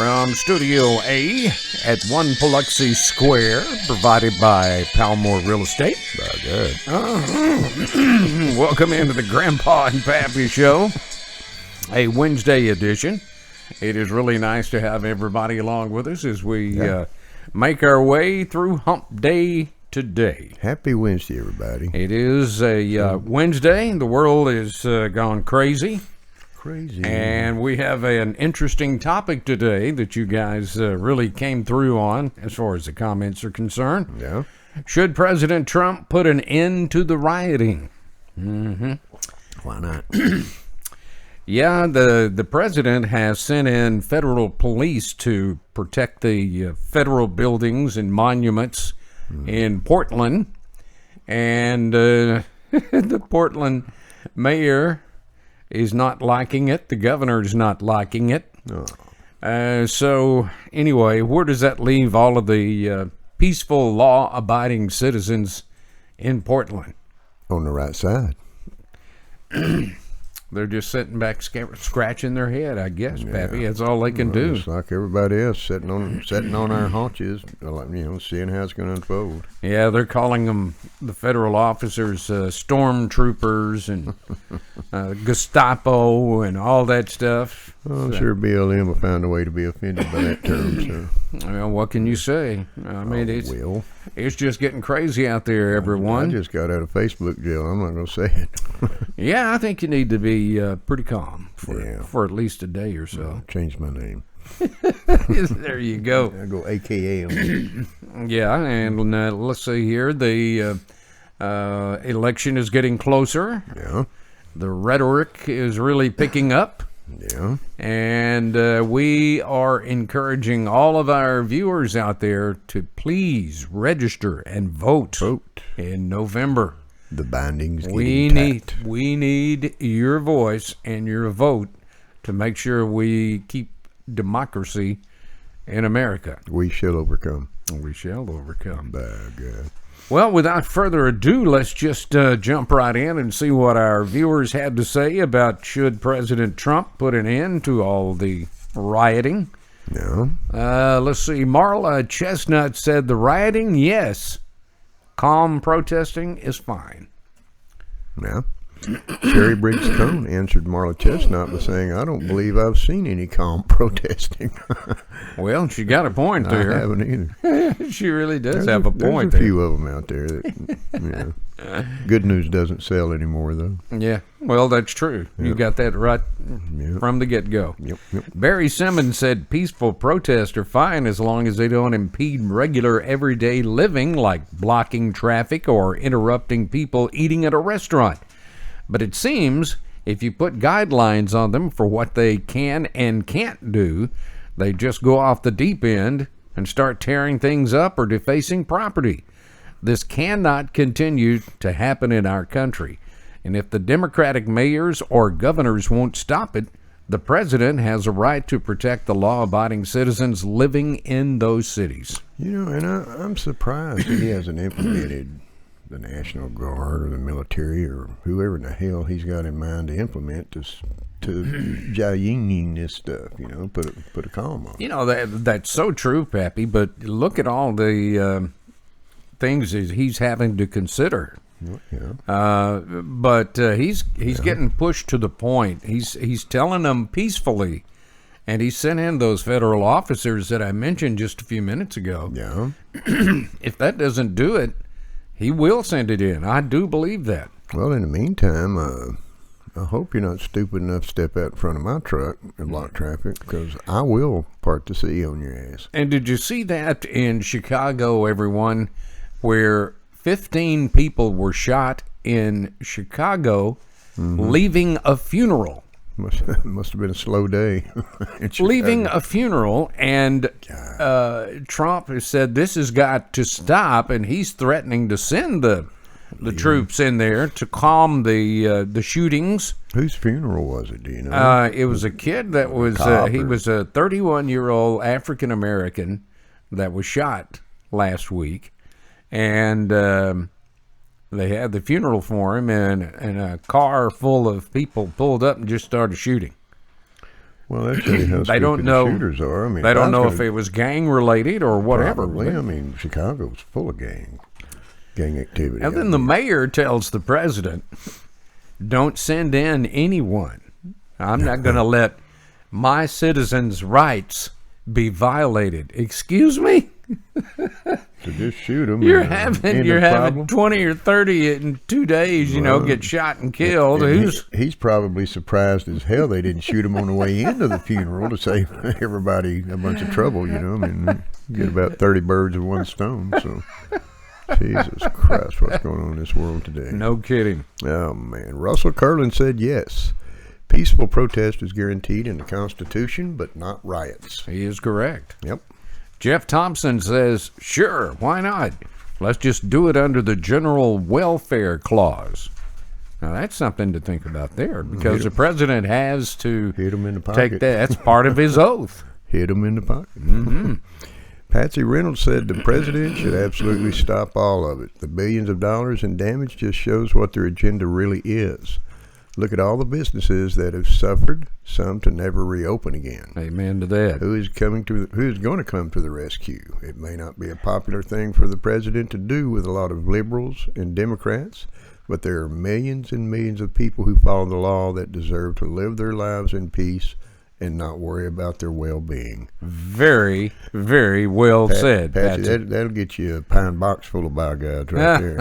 From Studio A at 1 Biloxi Square, provided by Palmore Real Estate. Good. Welcome into the Grandpa and Pappy Show, a Wednesday edition. It is really nice to have everybody along with us as we make our way through Hump Day today. Happy Wednesday, everybody. It is a Wednesday. The world is gone crazy. And we have an interesting topic today that you guys really came through on as far as the comments are concerned. Yeah. Should President Trump put an end to the rioting? Why not? Yeah, the president has sent in federal police to protect the federal buildings and monuments in Portland. And the Portland mayor is not liking it. The governor's not liking it. So anyway, where does that leave all of the peaceful, law-abiding citizens in Portland? On the right side. They're just sitting back scratching their head, I guess, Pappy. That's all they can do. Just like everybody else, sitting on our haunches, seeing how it's going to unfold. Yeah, they're calling them, the federal officers, stormtroopers and Gestapo and all that stuff. I'm sure BLM will find a way to be offended by that term. So. Well, what can you say? I mean, it's just getting crazy out there, everyone. I just got out of Facebook jail. I'm not going to say it. Yeah, I think you need to be pretty calm for at least a day or so. Change my name. There you go. I go AKA on it. Yeah, and let's see here. The election is getting closer. Yeah. The rhetoric is really picking up. Yeah. And we are encouraging all of our viewers out there to please register and vote in November. The bindings we need your voice and your vote to make sure we keep democracy in America. We shall overcome. We shall overcome. By God. Well, without further ado, let's just jump right in and see what our viewers had to say about should President Trump put an end to all the rioting. No. Let's see. Marla Chestnut said the rioting, yes. Calm protesting is fine. Yeah. Sherry Briggs Cone answered Marla Chestnut by saying, I don't believe I've seen any calm protesting. Well, she got a point there. I haven't either. She really does have a point there. There's a few of them out there that, good news doesn't sell anymore, though. Yeah, well, that's true. Yep. You got that right from the get-go. Yep. Barry Simmons said peaceful protests are fine as long as they don't impede regular everyday living, like blocking traffic or interrupting people eating at a restaurant. But it seems if you put guidelines on them for what they can and can't do, they just go off the deep end and start tearing things up or defacing property. This cannot continue to happen in our country. And if the Democratic mayors or governors won't stop it, the president has a right to protect the law-abiding citizens living in those cities. And I'm surprised that he hasn't implemented the National Guard or the military or whoever in the hell he's got in mind to implement to jaying this stuff, put a calm on. That's so true, Pappy, but look at all the things he's having to consider. Yeah. But he's getting pushed to the point. He's telling them peacefully, and he sent in those federal officers that I mentioned just a few minutes ago. Yeah. If that doesn't do it, he will send it in. I do believe that. Well, in the meantime, I hope you're not stupid enough to step out in front of my truck and block traffic, because I will park the C on your ass. And did you see that in Chicago, everyone, where 15 people were shot in Chicago leaving a funeral? Must have been a slow day. Leaving a funeral, and Trump has said this has got to stop, and he's threatening to send the troops in there to calm the shootings. Whose funeral was it? Do you know? It was a kid that was he was a 31-year-old African American that was shot last week, and they had the funeral for him, and a car full of people pulled up and just started shooting. Well, that's how They stupid don't know. the shooters are. I mean, They don't know if it was gang related or whatever. Probably. I mean, Chicago's full of gang activity. And then the mayor tells the president, "Don't send in anyone. I'm not going to let my citizens' rights be violated." Excuse me? So just shoot them. You're having 20 or 30 in 2 days, get shot and killed. He's probably surprised as hell they didn't shoot him on the way into the funeral to save everybody a bunch of trouble, I mean, get about 30 birds with one stone, so... Jesus Christ, what's going on in this world today? No kidding. Oh, man. Russell Curlin said yes. Peaceful protest is guaranteed in the Constitution, but not riots. He is correct. Yep. Jeff Thompson says, sure, why not? Let's just do it under the General Welfare Clause. Now, that's something to think about there, because the president has to hit him in the pocket. Take that. That's part of his oath. Hit him in the pocket. Mm-hmm. Patsy Reynolds said the president should absolutely stop all of it. The billions of dollars in damage just shows what their agenda really is. Look at all the businesses that have suffered, some to never reopen again. Amen to that. Who is going to come to the rescue? It may not be a popular thing for the president to do with a lot of liberals and Democrats, but there are millions and millions of people who follow the law that deserve to live their lives in peace and not worry about their well-being. Very, very well said, Patsy. That'll get you a pine box full of by-gods right there.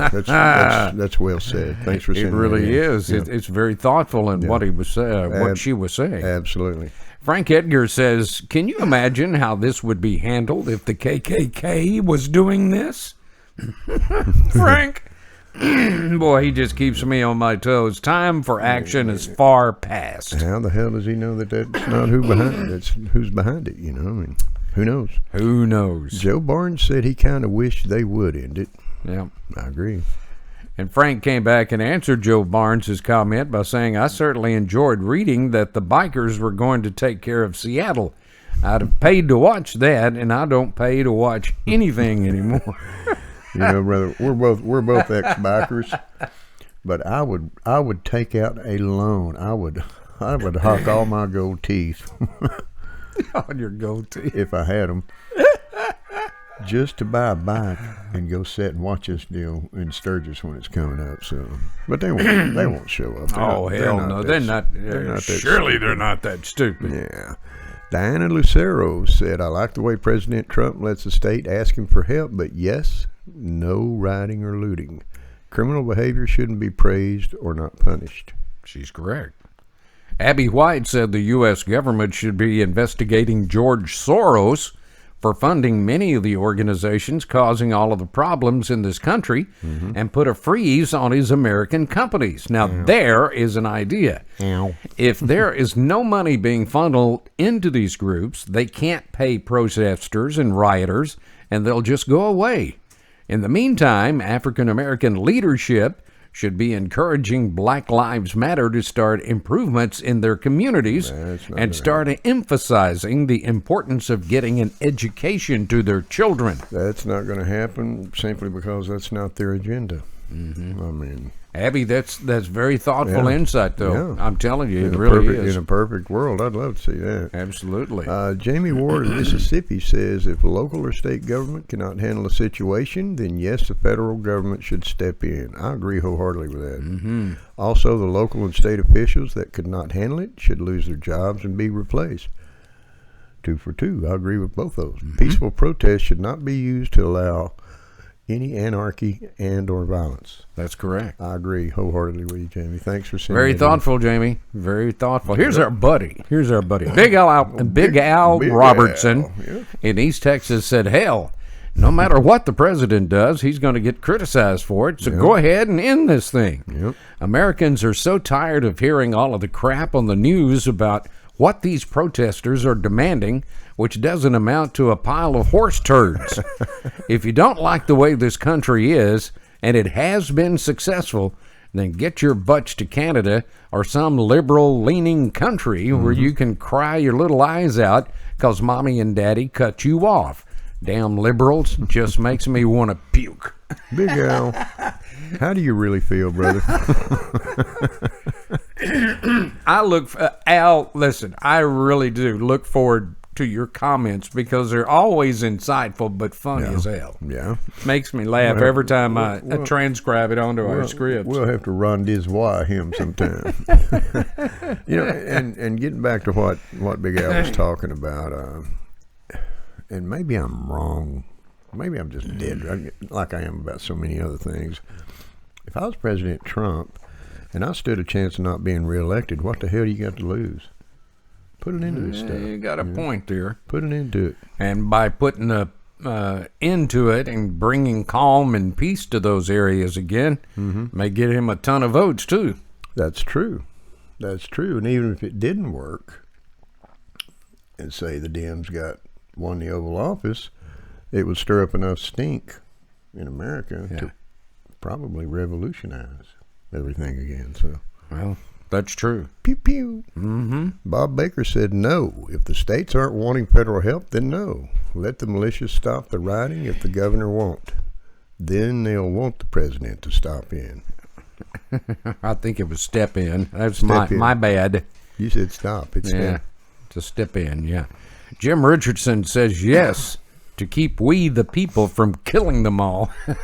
That's well said. Thanks for saying that. It really is. Yeah. It's very thoughtful in what he was what she was saying. Absolutely. Frank Edgar says, can you imagine how this would be handled if the KKK was doing this? Frank, boy, he just keeps me on my toes. Time for action is far past. How the hell does he know that that's not who's behind it? I mean, who knows? Who knows? Joe Barnes said he kind of wished they would end it. Yeah, I agree. And Frank came back and answered Joe Barnes' comment by saying, I certainly enjoyed reading that the bikers were going to take care of Seattle. I'd have paid to watch that, and I don't pay to watch anything anymore. Brother, we're both ex-bikers, but I would take out a loan. I would hawk all my gold teeth on your gold teeth if I had them, just to buy a bike and go sit and watch this deal in Sturgis when it's coming up. So, but they won't show up. Hell no, they're not. Surely they're not that stupid. Yeah. Diana Lucero said, I like the way President Trump lets the state ask him for help, but yes, no rioting or looting. Criminal behavior shouldn't be praised or not punished. She's correct. Abby White said the U.S. government should be investigating George Soros for funding many of the organizations causing all of the problems in this country and put a freeze on his American companies. Now, there is an idea. If there is no money being funneled into these groups, they can't pay protesters and rioters, and they'll just go away. In the meantime, African American leadership should be encouraging Black Lives Matter to start improvements in their communities and start emphasizing the importance of getting an education to their children. That's not going to happen simply because that's not their agenda. I mean, Abby, that's very thoughtful insight, though. Yeah. I'm telling you, it really is. In a perfect world, I'd love to see that. Absolutely. Jamie Ward of Mississippi says, if local or state government cannot handle a situation, then yes, the federal government should step in. I agree wholeheartedly with that. Also, the local and state officials that could not handle it should lose their jobs and be replaced. 2 for 2. I agree with both those. Peaceful protest should not be used to allow any anarchy and or violence. That's correct. I agree wholeheartedly with you, Jamie. Thanks for sending Very thoughtful, Jamie. Very thoughtful. Here's our buddy. Big Al Robertson in East Texas said, hell, no matter what the president does, he's going to get criticized for it. So go ahead and end this thing. Americans are so tired of hearing all of the crap on the news about what these protesters are demanding, which doesn't amount to a pile of horse turds. If you don't like the way this country is, and it has been successful, then get your butts to Canada or some liberal-leaning country where you can cry your little eyes out because mommy and daddy cut you off. Damn liberals, just makes me want to puke. Big Al, how do you really feel, brother? I look, Al, listen, I really do look forward to your comments because they're always insightful but funny as hell. Yeah. Makes me laugh every time I transcribe it onto our scripts. We'll have to rendezvous him sometime. And getting back to what Big Al was talking about, and maybe I'm wrong. Maybe I'm just dead, like I am about so many other things. If I was President Trump and I stood a chance of not being reelected, what the hell do you got to lose? Put it into this stuff. You got a point there. Put it into it. And by putting into it and bringing calm and peace to those areas again, may get him a ton of votes too. That's true. That's true. And even if it didn't work, and say the Dems won the Oval Office, it would stir up enough stink in America to probably revolutionize everything again. So, well, that's true. Pew pew. Bob Baker said no. If the states aren't wanting federal help, then no. Let the militias stop the rioting if the governor won't. Then they'll want the president to stop in. I think it was step in. That's my bad. You said stop. It's step. To step in, yeah. Jim Richardson says yes to keep we the people from killing them all. You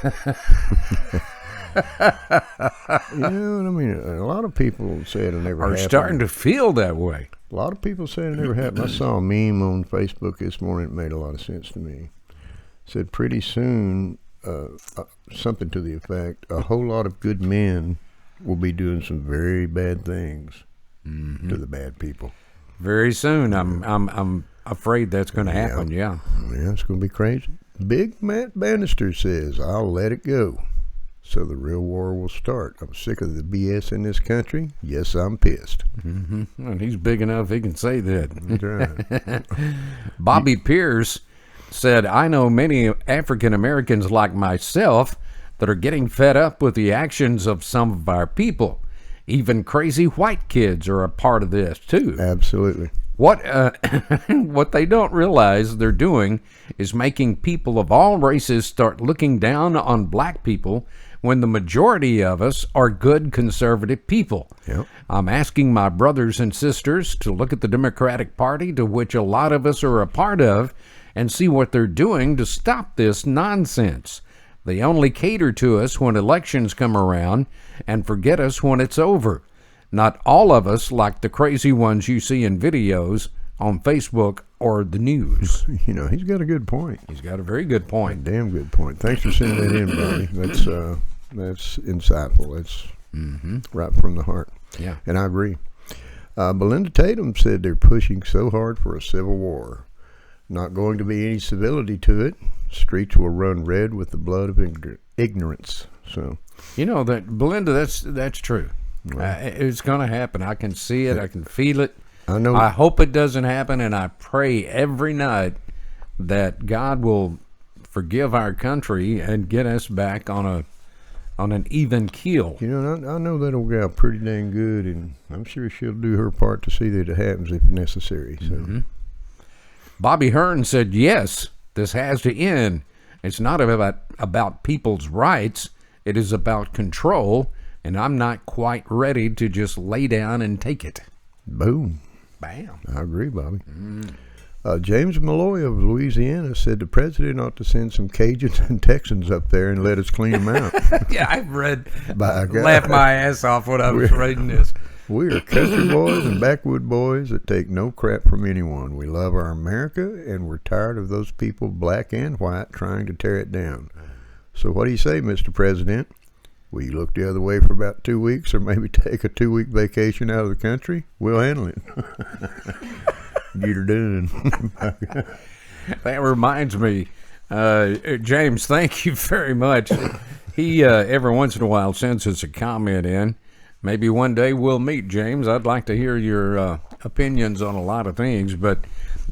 know what I mean? A lot of people say it'll never happen. Are starting to feel that way. A lot of people say it'll never happen. I saw a meme on Facebook this morning. It made a lot of sense to me. It said pretty soon, something to the effect, a whole lot of good men will be doing some very bad things to the bad people. Very soon. I'm afraid that's going to happen. Yeah, it's going to be crazy. Big Matt Bannister says, "I'll let it go, so the real war will start. I'm sick of the BS in this country. Yes, I'm pissed." And he's big enough he can say that. That's right. Bobby Pierce said, "I know many African Americans like myself that are getting fed up with the actions of some of our people. Even crazy white kids are a part of this too." Absolutely. What they don't realize they're doing is making people of all races start looking down on black people when the majority of us are good conservative people. Yep. I'm asking my brothers and sisters to look at the Democratic Party, to which a lot of us are a part of, and see what they're doing to stop this nonsense. They only cater to us when elections come around and forget us when it's over. Not all of us like the crazy ones you see in videos on Facebook or the news. You know, he's got a good point. He's got a very good point. A damn good point. Thanks for sending that in, Bobby. That's insightful. That's right from the heart. Yeah. And I agree. Belinda Tatum said they're pushing so hard for a civil war. Not going to be any civility to it. Streets will run red with the blood of ignorance. So, you know that, Belinda, that's true. It's going to happen. I can see it. I can feel it. I know. I hope it doesn't happen, and I pray every night that God will forgive our country and get us back on an even keel. You know, I know that old gal pretty dang good, and I'm sure she'll do her part to see that it happens if necessary. So, Bobby Hearn said, "Yes, this has to end. It's not about people's rights. It is about control, and I'm not quite ready to just lay down and take it." Boom. Bam. I agree, Bobby. James Malloy of Louisiana said the president ought to send some Cajuns and Texans up there and let us clean them out. Yeah, I've laughed my ass off when I was reading this. We are country boys and backwood boys that take no crap from anyone. We love our America, and we're tired of those people, black and white, trying to tear it down. So what do you say, Mr. President? Will you look the other way for about 2 weeks, or maybe take a 2-week vacation out of the country? We'll handle it. Get her done. That reminds me, James, thank you very much. He, every once in a while, sends us a comment in. Maybe one day we'll meet, James. I'd like to hear your opinions on a lot of things, but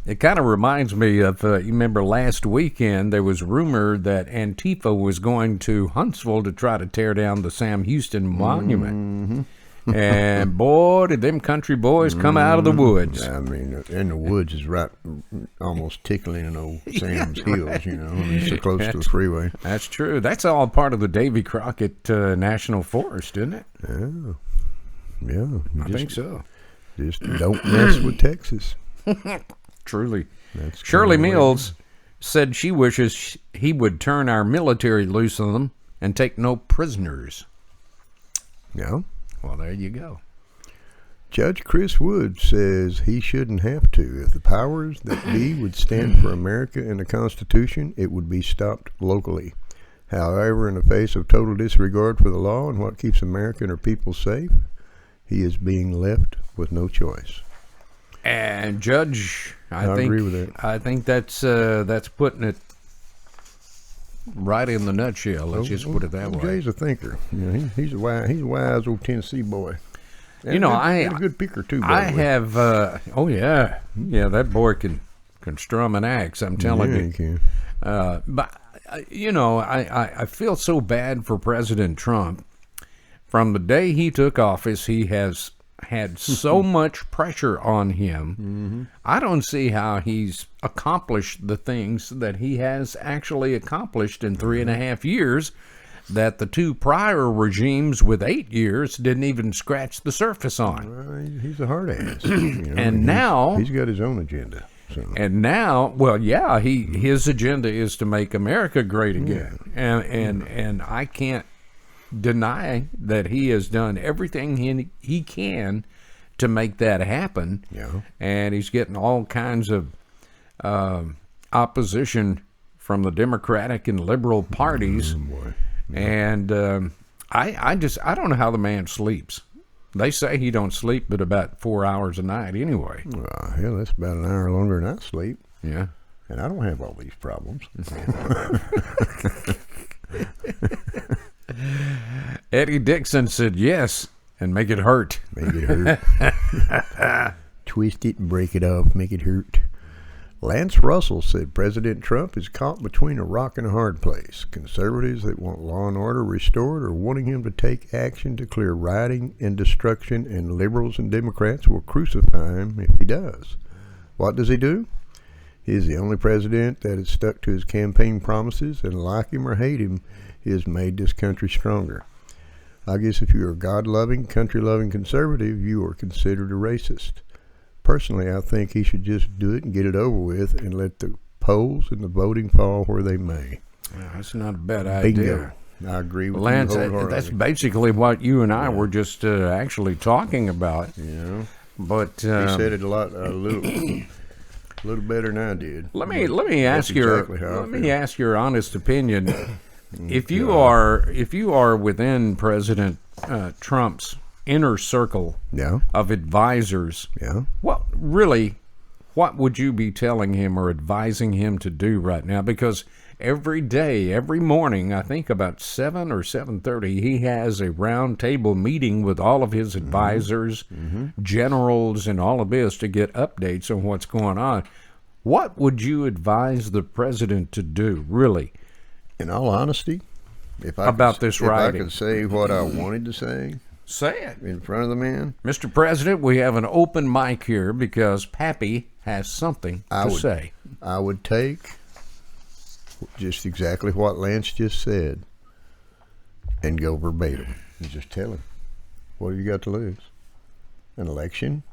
it kind of reminds me of, you remember last weekend, there was rumor that Antifa was going to Huntsville to try to tear down the Sam Houston Monument. And boy, did them country boys come out of the woods. I mean, and the woods is right, almost tickling old Sam's heels, you know. I mean, so close to the freeway. That's true. That's all part of the Davy Crockett National Forest, isn't it? Yeah. I think so. Just don't mess with Texas. Truly. That's Shirley kinda Mills said she wishes he would turn our military loose on them and take no prisoners. Yeah. Well, there you go. Judge Chris Wood says he shouldn't have to. If the powers that be would stand for America and the Constitution, it would be stopped locally. However, in the face of total disregard for the law and what keeps America and her people safe, he is being left with no choice. And Judge, I agree with that. I think that's putting it right in the nutshell. Let's just put it that way. Jay's a thinker. You know, he's a wise old Tennessee boy. And You know, and a good picker too. By I the way. have. Oh yeah, that boy can strum an axe. I'm telling Yeah, you. he can. But you know, I feel so bad for President Trump. From the day he took office, he has had so much pressure on him. I don't see how he's accomplished the things that he has actually accomplished in 3.5 years that the two prior regimes with 8 years didn't even scratch the surface on. He's a hard ass. You know, And now he's got his own agenda. So. And now, well, yeah, his agenda is to make America great again, and I can't deny that he has done everything he can to make that happen. Yeah. And he's getting all kinds of opposition from the Democratic and liberal parties, Boy. and I don't know how the man sleeps. They say he don't sleep but about 4 hours a night anyway. Hell, that's about an hour longer than I sleep. Yeah. And I don't have all these problems. Eddie Dixon said yes, and make it hurt. Make it hurt. Twist it and break it off. Make it hurt. Lance Russell said President Trump is caught between a rock and a hard place. Conservatives that want law and order restored are wanting him to take action to clear rioting and destruction, and liberals and Democrats will crucify him if he does. What does he do? He is the only president that has stuck to his campaign promises, and like him or hate him, he has made this country stronger. I guess if you're a God-loving, country-loving conservative, you are considered a racist. Personally, I think he should just do it and get it over with and let the polls and the voting fall where they may. Well, that's not a bad idea. Bingo. I agree with Lance, you wholeheartedly. that's basically what you and I were just actually talking about. Yeah. But He said it a little better than I did. let me ask exactly how I let me feel. ask your honest opinion. If you are within President Trump's inner circle Yeah. of advisors, Yeah. what would you be telling him or advising him to do right now? Because every day, every morning, I think about 7 or 7:30, he has a round table meeting with all of his advisors, generals, and all of this to get updates on what's going on. What would you advise the president to do, really? In all honesty, if I About could, this if writing. I could say what I wanted to say Say it. in front of the man, Mr. President, we have an open mic here because Pappy has something to say. I would take just exactly what Lance just said and go verbatim and just tell him, what have you got to lose? An election?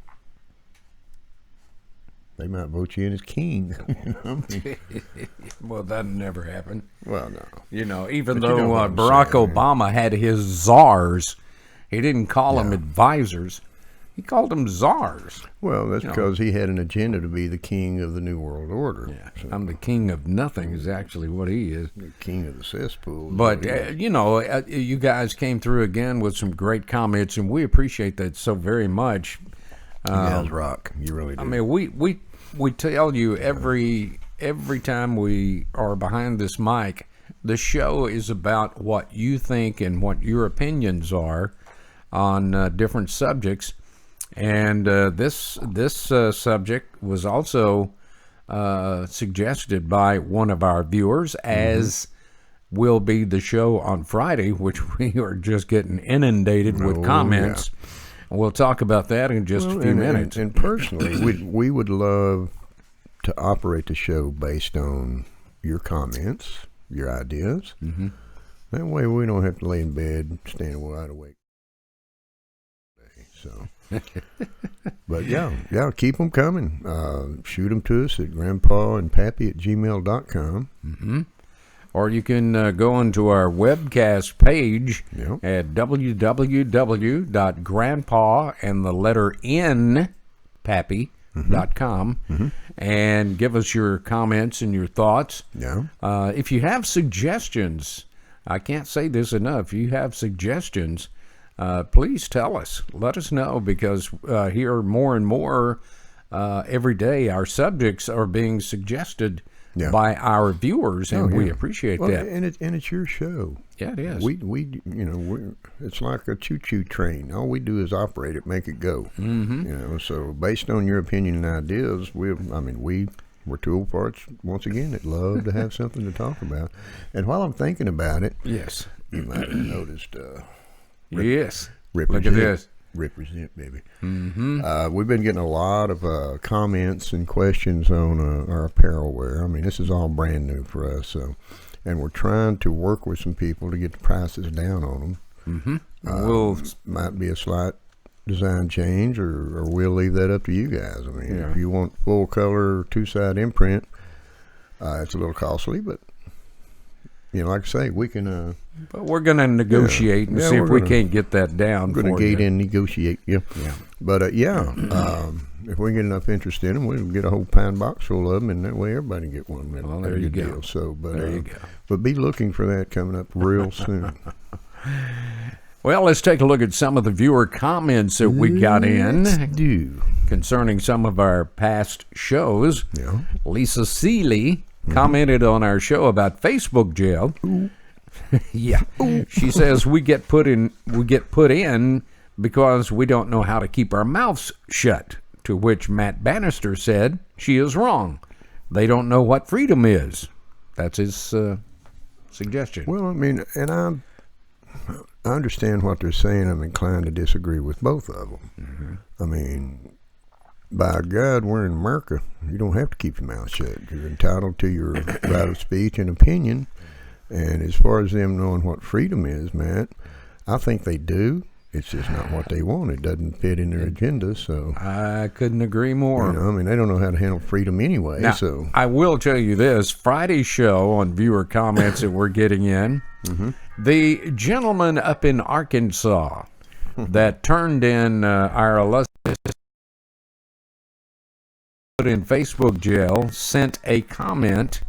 They might vote you in as king. You know? Well, that'll never happen. Well, no. You know, even But you though know what I'm Barack saying, Obama had his czars, he didn't call them advisors. He called them czars. Well, that's You know. because he had an agenda to be the king of the New World Order. Yeah, I'm the king of nothing is actually what he is. The king of the cesspool. But, you guys came through again with some great comments, and we appreciate that so very much. you guys rock. You really do. I mean, we tell you every time we are behind this mic, the show is about what you think and what your opinions are on different subjects. And this subject was also suggested by one of our viewers, as will be the show on Friday, which we are just getting inundated with comments. We'll talk about that in just a few minutes. And personally, we would love to operate the show based on your comments, your ideas. Mm-hmm. That way we don't have to lay in bed, stand wide awake. So But yeah, keep them coming. Shoot them to us at grandpaandpappy@gmail.com. Or you can go onto our webcast page Yep. at www.grandpa and the letter N pappy.com and give us your comments and your thoughts. Yeah. If you have suggestions, I can't say this enough. If you have suggestions, please tell us. Let us know, because here more and more every day our subjects are being suggested by our viewers, and we appreciate that. And it's your show. Yeah, it is. We it's like a choo-choo train. All we do is operate it, make it go. So based on your opinion and ideas, we're tool parts once again that love to have something to talk about. And while I'm thinking about it, yes, you might have noticed. Yes. Represent, Look at this. Represent, baby. We've been getting a lot of comments and questions on our apparel wear. I mean, this is all brand new for us, and we're trying to work with some people to get the prices down on them. Might be a slight design change, or we'll leave that up to you guys. I mean, if you want full color 2-side imprint, it's a little costly, but like I say, we can. But we're going to negotiate and see if we can't get that down. We're going to gate and negotiate. Yeah. But if we get enough interest in them, we'll get a whole pine box full of them, and that way everybody can get one. Well, there you go. Deal. So, but there you go. But be looking for that coming up real soon. Well, let's take a look at some of the viewer comments that we got in concerning some of our past shows. Yeah. Lisa Seeley commented on our show about Facebook jail. Yeah. She says we get put in because we don't know how to keep our mouths shut, to which Matt Bannister said she is wrong. They don't know what freedom is. That's his suggestion. Well, I mean, and I understand what they're saying. I'm inclined to disagree with both of them. I mean, by God, we're in America. You don't have to keep your mouth shut. You're entitled to your right of speech and opinion. And as far as them knowing what freedom is, Matt, I think they do. It's just not what they want. It doesn't fit in their agenda. So I couldn't agree more. I mean, they don't know how to handle freedom anyway. Now, so I will tell you this: Friday's show on viewer comments that we're getting in, the gentleman up in Arkansas that turned in our illustrious put in Facebook jail sent a comment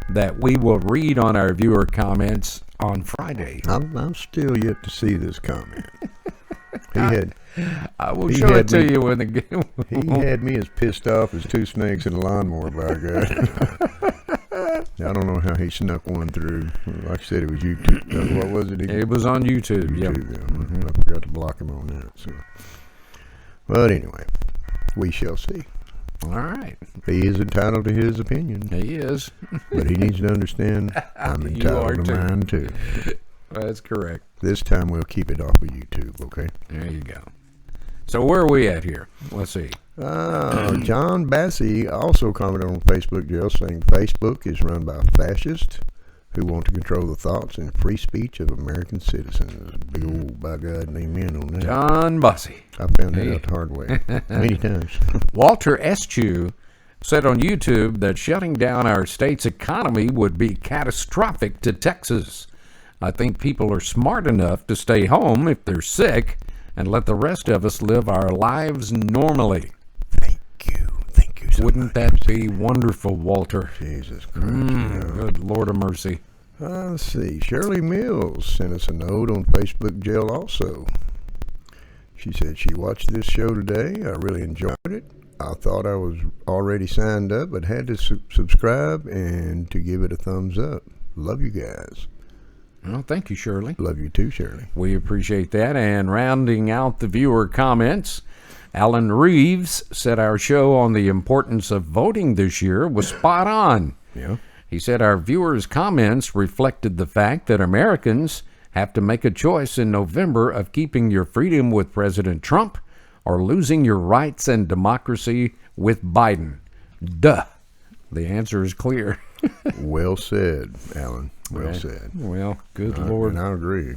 that we will read on our viewer comments on Friday. I'm still yet to see this comment. I will show it to you when the game. He had me as pissed off as two snakes in a lawnmower, by God. I don't know how he snuck one through. Like I said, it was YouTube. What was it? It was on YouTube. Yeah. I forgot to block him on that. So, but anyway, we shall see. All right. He is entitled to his opinion. He is. But he needs to understand I'm entitled to mine too. That's correct. This time we'll keep it off of YouTube, okay? There you go. So where are we at here? Let's see. John Bassey also commented on Facebook jail saying Facebook is run by fascists who want to control the thoughts and free speech of American citizens. Big old by God and amen on that. John Bassey. I found that out the hard way many times. Walter Eschew said on YouTube that shutting down our state's economy would be catastrophic to Texas. I think people are smart enough to stay home if they're sick and let the rest of us live our lives normally. Thank you so Wouldn't much. that be wonderful, Walter? Jesus Christ. Good Lord of mercy. Let's see. Shirley Mills sent us a note on Facebook jail also. She said she watched this show today. I really enjoyed it. I thought I was already signed up, but had to subscribe and to give it a thumbs up. Love you guys. Well, thank you, Shirley. Love you too, Shirley. We appreciate that. And rounding out the viewer comments, Alan Reeves said our show on the importance of voting this year was spot on. Yeah. He said our viewers' comments reflected the fact that Americans have to make a choice in November of keeping your freedom with President Trump or losing your rights and democracy with Biden. Duh. The answer is clear. Well said, Alan. Well said. Well, good Lord. And I agree.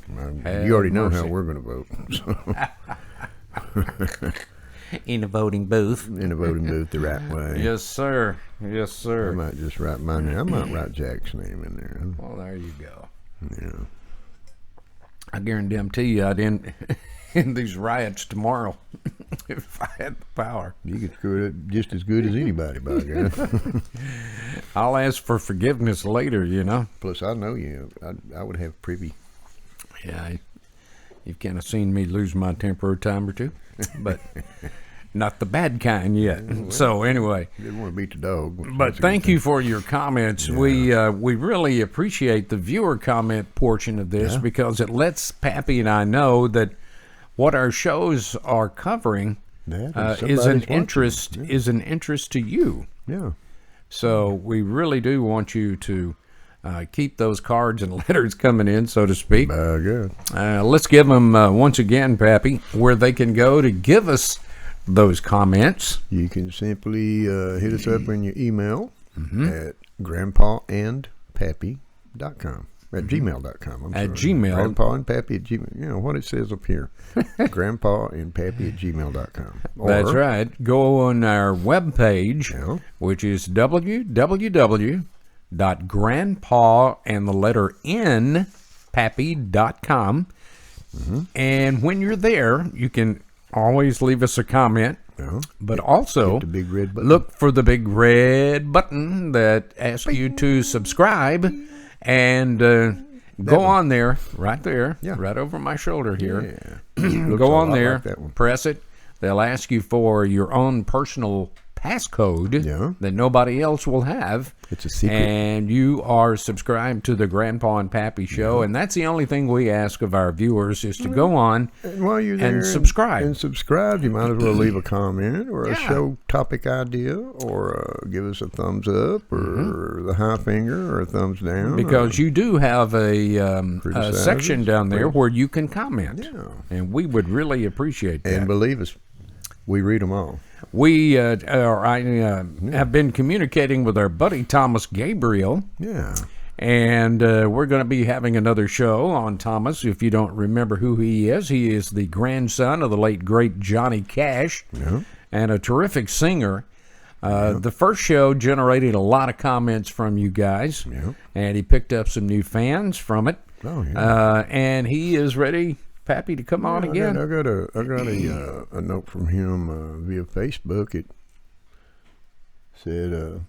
You already know how we're going to vote. So. In a voting booth. In a voting booth the right way. Yes, sir. Yes, I sir. might just write my name. I might write Jack's name in there. Well, there you go. Yeah. I guarantee you I'd end in these riots tomorrow if I had the power. You could screw it up just as good as anybody, by God. I'll ask for forgiveness later, you know. Plus, I know you. I would have privy. Yeah, you've kind of seen me lose my temper a time or two, but not the bad kind yet. So anyway, Didn't want to beat the dog. but thank you for your comments. Yeah. We really appreciate the viewer comment portion of this because it lets Pappy and I know that what our shows are covering is an interest to you. Yeah. So we really do want you to keep those cards and letters coming in, so to speak. Good. Let's give them once again, Pappy, where they can go to give us those comments. You can simply hit us up in your email at grandpaandpappy.com. At gmail.com. At Gmail. Grandpa and Pappy at gmail. You know what it says up here. Grandpa and Pappy at gmail.com. That's right. Go on our webpage, which is www.grandpaandpappy.com. And when you're there, you can always leave us a comment. But also, the big red button. Look for the big red button that asks you to subscribe. And go on there, right there, right over my shoulder here. Go on there, press it. They'll ask you for your own personal passcode that nobody else will have. It's a secret. And you are subscribed to the Grandpa and Pappy Show. And that's the only thing we ask of our viewers is to go on and while you're there and subscribe. And subscribe, you might as well leave a comment or a show topic idea or give us a thumbs up or the high finger or a thumbs down. Because you do have a section down there where you can comment. Yeah. And we would really appreciate that. And believe us, we read them all. I have been communicating with our buddy Thomas Gabriel. Yeah. And we're going to be having another show on Thomas. If you don't remember who he is the grandson of the late, great Johnny Cash and a terrific singer. The first show generated a lot of comments from you guys, and he picked up some new fans from it. Oh, yeah. And he is ready, Pappy, to come on again. I got a note from him via Facebook. It said,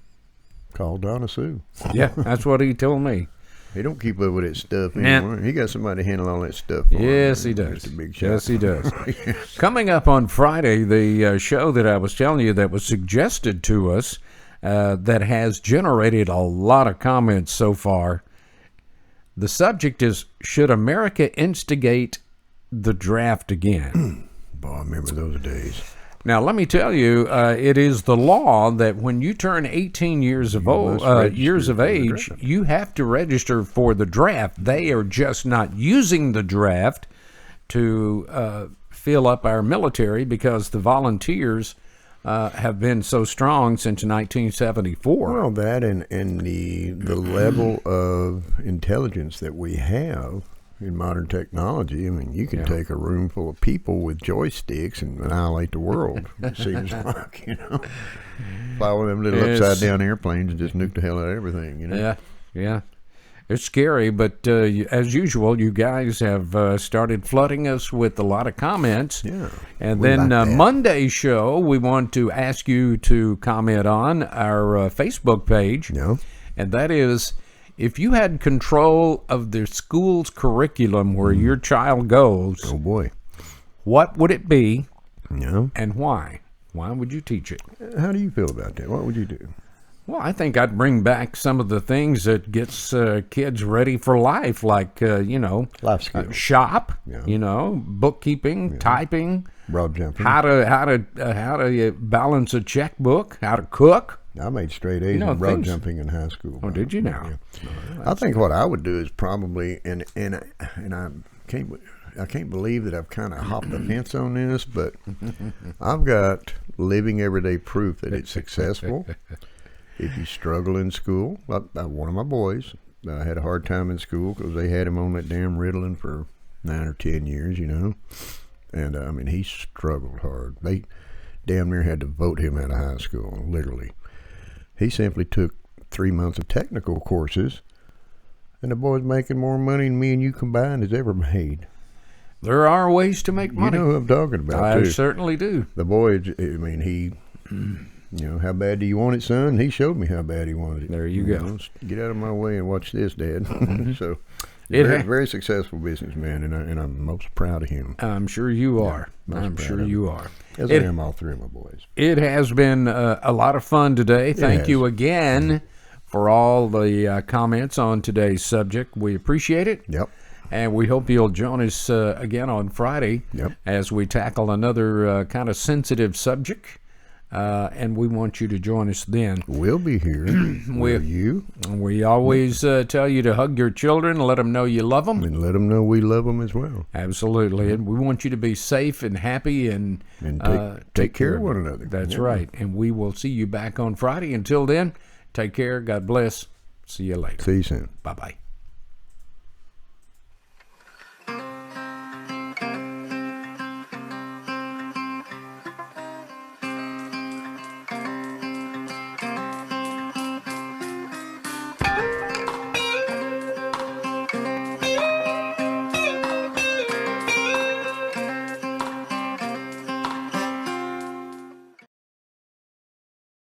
call Donna Sue. Yeah, that's what he told me. He don't keep up with that stuff anymore. He got somebody to handle all that stuff for him. Yes, he does. Mr. Big Shot. Yes, he does. Coming up on Friday, the show that I was telling you that was suggested to us that has generated a lot of comments so far. The subject is, should America instigate the draft again? Boy, I remember those days. Now, let me tell you, it is the law that when you turn 18 years of age, you have to register for the draft. They are just not using the draft to fill up our military because the volunteers have been so strong since 1974. Well, that and the level of intelligence that we have in modern technology. I mean, you can take a room full of people with joysticks and annihilate the world. It seems like, fly one of them little upside down airplanes and just nuke the hell out of everything. Yeah. It's scary, but as usual, you guys have started flooding us with a lot of comments. Yeah. And then Monday's show, we want to ask you to comment on our Facebook page. Yeah. And that is, if you had control of the school's curriculum where your child goes, oh boy, what would it be and why? Why would you teach it? How do you feel about that? What would you do? Well, I think I'd bring back some of the things that gets kids ready for life, like, life skills. Shop, bookkeeping, typing, rope jumping, how to balance a checkbook, how to cook. I made straight A's in rope jumping in high school. Oh, did you now? Yeah. I think what I would do is probably, and I can't believe that I've kind of hopped the fence on this, but I've got living everyday proof that it's successful. If you struggle in school, like one of my boys had a hard time in school because they had him on that damn Ritalin for 9 or 10 years, and I mean he struggled hard. damn near had to vote him out of high school, literally. He simply took 3 months of technical courses, and the boy's making more money than me and you combined has ever made. There are ways to make money. You know who I'm talking about, I too. certainly do. The boy, I mean, he, how bad do you want it, son? He showed me how bad he wanted it. There you go. Know, get out of my way and watch this, Dad. So, very successful businessman, and I'm most proud of him. I'm sure you are. I'm sure you are. As I am all three of my boys. It has been a lot of fun today. Thank you again for all the comments on today's subject. We appreciate it. Yep. And we hope you'll join us again on Friday as we tackle another kind of sensitive subject. And we want you to join us then. We'll be here. Will you? We always tell you to hug your children, let them know you love them. And let them know we love them as well. Absolutely. And we want you to be safe and happy and take care of one another. That's right. And we will see you back on Friday. Until then, take care. God bless. See you later. See you soon. Bye-bye.